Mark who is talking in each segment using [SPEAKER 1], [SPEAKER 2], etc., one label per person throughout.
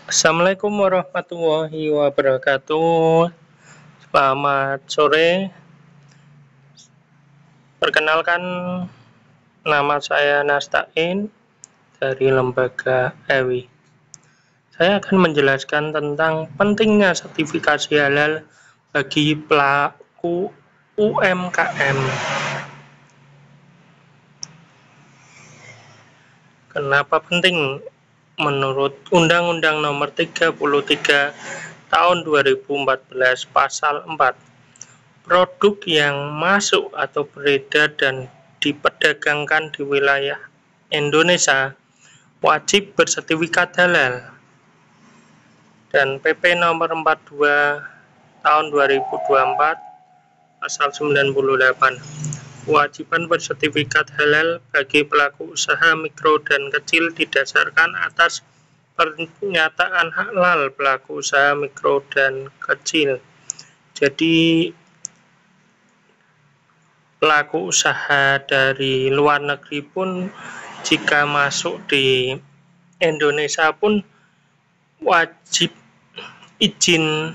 [SPEAKER 1] Assalamualaikum warahmatullahi wabarakatuh. Selamat sore. Perkenalkan, nama saya Nasta'in dari Lembaga EWI. Saya akan menjelaskan tentang pentingnya sertifikasi halal bagi pelaku UMKM. Kenapa penting? Menurut Undang-Undang Nomor 33 Tahun 2014 Pasal 4, produk yang masuk atau beredar dan diperdagangkan di wilayah Indonesia wajib bersertifikat halal. Dan PP Nomor 42 Tahun 2024 Pasal 98, kewajiban bersertifikat halal bagi pelaku usaha mikro dan kecil didasarkan atas pernyataan halal pelaku usaha mikro dan kecil. Jadi pelaku usaha dari luar negeri pun jika masuk di Indonesia pun wajib izin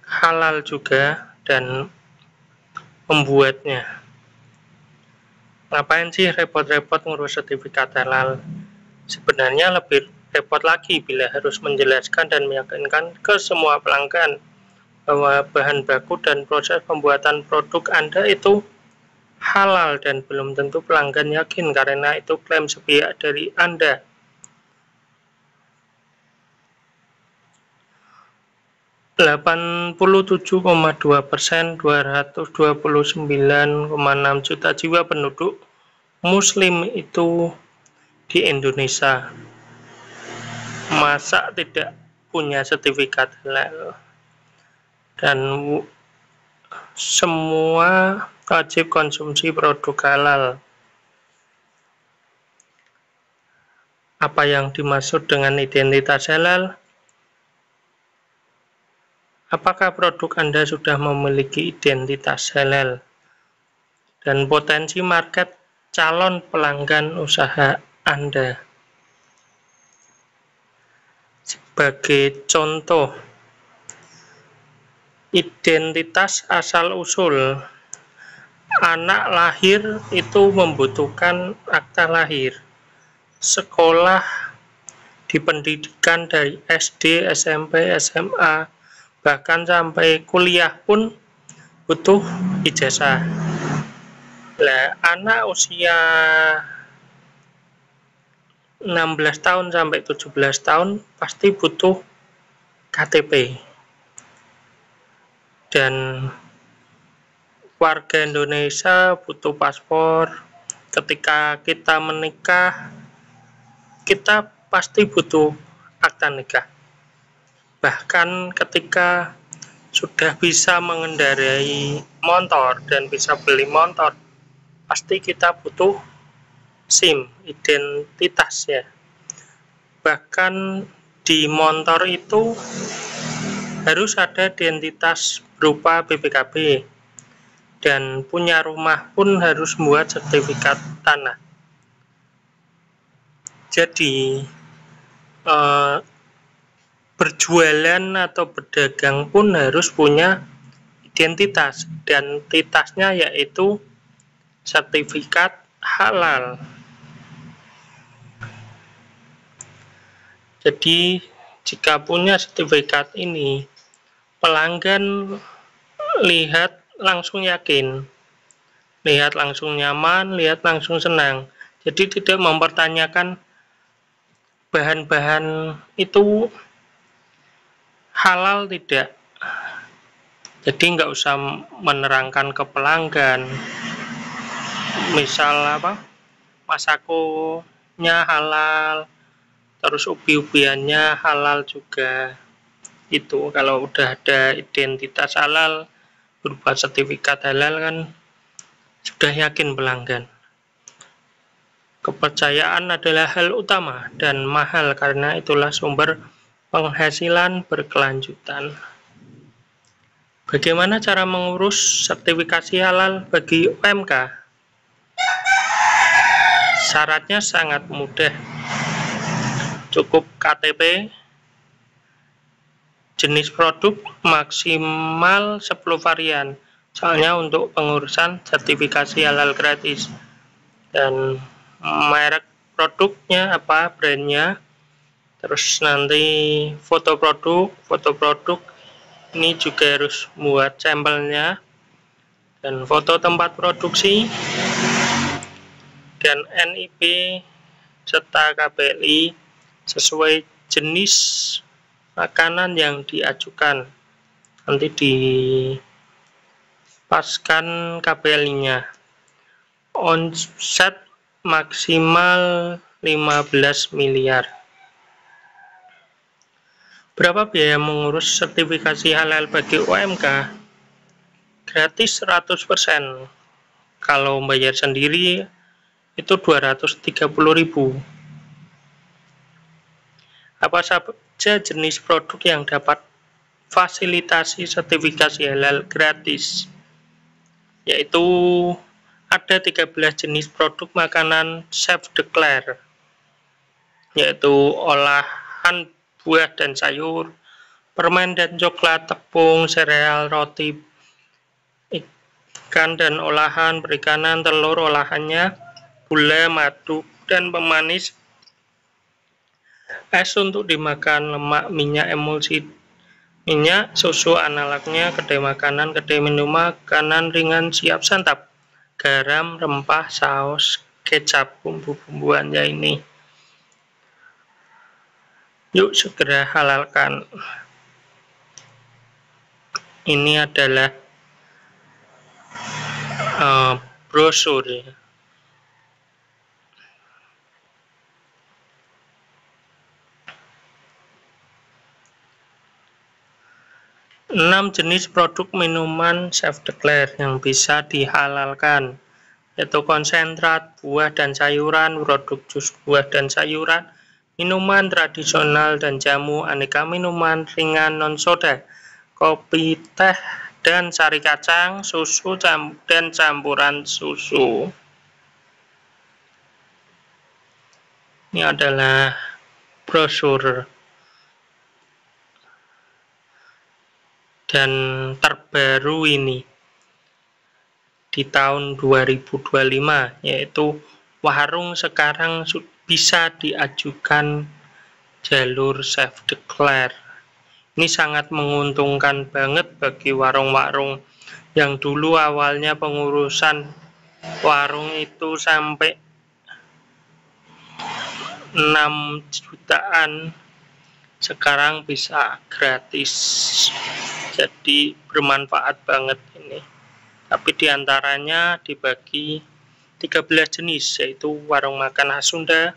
[SPEAKER 1] halal juga dan membuatnya. Ngapain sih repot-repot ngurus sertifikat halal? Sebenarnya lebih repot lagi bila harus menjelaskan dan meyakinkan ke semua pelanggan bahwa bahan baku dan proses pembuatan produk Anda itu halal, dan belum tentu pelanggan yakin karena itu klaim sepihak dari Anda. (87,2%) 229,6 juta jiwa penduduk Muslim itu di Indonesia. Masa tidak punya sertifikat halal? Dan semua wajib konsumsi produk halal. Apa yang dimaksud dengan identitas halal? Apakah produk Anda sudah memiliki identitas halal? Dan potensi market calon pelanggan usaha Anda. Sebagai contoh, identitas asal-usul. Anak lahir itu membutuhkan akta lahir. Sekolah di pendidikan dari SD, SMP, SMA, bahkan sampai kuliah pun butuh ijazah. Nah, anak usia 16 tahun sampai 17 tahun pasti butuh KTP. Dan warga Indonesia butuh paspor. Ketika kita menikah, kita pasti butuh akta nikah. Bahkan ketika sudah bisa mengendarai motor dan bisa beli motor, pasti kita butuh SIM, identitas ya. Bahkan di motor itu harus ada identitas berupa BPKB, dan punya rumah pun harus membuat sertifikat tanah. Jadi berjualan atau berdagang pun harus punya identitas, dan identitasnya yaitu sertifikat halal. Jadi jika punya sertifikat ini, pelanggan lihat langsung yakin, lihat langsung nyaman, lihat langsung senang. Jadi tidak mempertanyakan bahan-bahan itu halal tidak. Jadi nggak usah menerangkan ke pelanggan, misal masakonya halal, terus ubi-ubiannya halal juga. Itu kalau udah ada identitas halal berupa sertifikat halal kan sudah yakin pelanggan. Kepercayaan adalah hal utama dan mahal, karena itulah sumber penghasilan berkelanjutan. Bagaimana cara mengurus sertifikasi halal bagi UMK? Syaratnya sangat mudah. Cukup KTP, jenis produk maksimal 10 varian. Soalnya untuk pengurusan sertifikasi halal gratis. Dan merek produknya apa, brandnya. Terus nanti foto produk ini juga harus buat sampelnya, dan foto tempat produksi, dan NIP serta KBLI sesuai jenis makanan yang diajukan. Nanti dipaskan KBLI-nya. Omset maksimal 15 miliar. Berapa biaya mengurus sertifikasi halal bagi UMK? Gratis 100%. Kalau bayar sendiri itu 230.000. Apa saja jenis produk yang dapat fasilitasi sertifikasi halal gratis? Yaitu ada 13 jenis produk makanan self-declare, yaitu olahan buah dan sayur, permen dan coklat, tepung, sereal, roti, ikan dan olahan perikanan, telur olahannya, gula, madu, dan pemanis, es untuk dimakan, lemak, minyak, emulsi minyak, susu analognya, kedai makanan, kedai minum, makanan ringan siap santap, garam, rempah, saus, kecap, bumbu-bumbuannya ini. Yuk segera halalkan. Ini adalah brosur. 6 jenis produk minuman self-declare yang bisa dihalalkan, yaitu konsentrat, buah dan sayuran, produk jus buah dan sayuran, minuman tradisional dan jamu, aneka minuman ringan non-soda, kopi, teh, dan sari kacang, susu, dan campuran susu. Ini adalah brosur dan terbaru ini di tahun 2025, yaitu warung sekarang bisa diajukan jalur self-declare. Ini sangat menguntungkan banget bagi warung-warung yang dulu awalnya pengurusan warung itu sampai 6 jutaan, sekarang bisa gratis. Jadi bermanfaat banget ini. Tapi diantaranya dibagi 13 jenis, yaitu warung makan khas Sunda,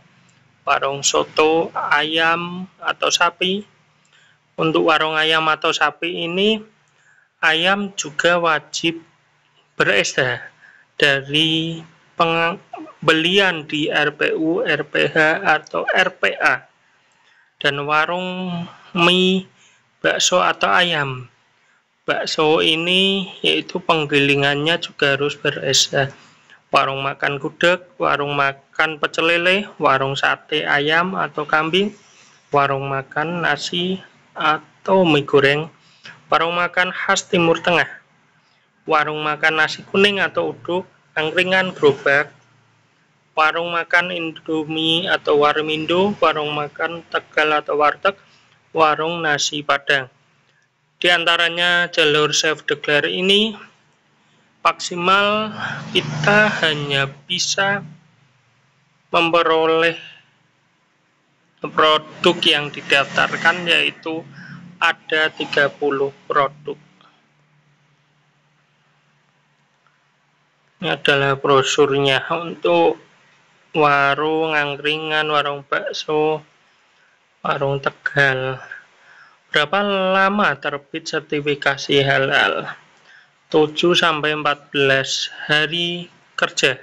[SPEAKER 1] warung soto, ayam atau sapi. Untuk warung ayam atau sapi ini, ayam juga wajib ber-SH dari pembelian di RPU, RPH atau RPA. Dan warung mie, bakso atau ayam, bakso ini yaitu penggilingannya juga harus ber-SH. Warung makan gudeg, warung makan pecel lele, warung sate ayam atau kambing, warung makan nasi atau mie goreng, warung makan khas Timur Tengah, warung makan nasi kuning atau uduk, angkringan, gerobak, warung makan Indomie atau warmindo, warung makan Tegal atau warteg, warung nasi Padang. Di antaranya jalur self-declare ini maksimal kita hanya bisa memperoleh produk yang didaftarkan, yaitu ada 30 produk. Ini adalah brosurnya untuk warung angkringan, warung bakso, warung Tegal. Berapa lama terbit sertifikasi halal? 7-14 hari kerja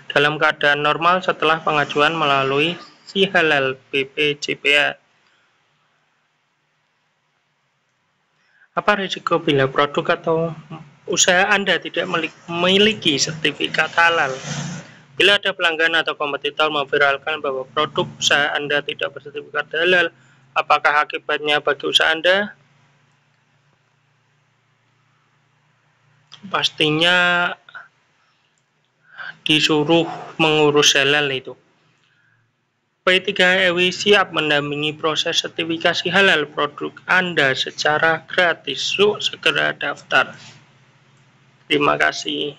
[SPEAKER 1] dalam keadaan normal setelah pengajuan melalui Si Halal BPJPA. Apa risiko bila produk atau usaha Anda tidak memiliki sertifikat halal? Bila ada pelanggan atau kompetitor memviralkan bahwa produk usaha Anda tidak bersertifikat halal, apakah akibatnya bagi usaha Anda? pastinya disuruh mengurus halal itu. P3EWI siap mendampingi proses sertifikasi halal produk Anda secara gratis. Yuk segera daftar. Terima kasih.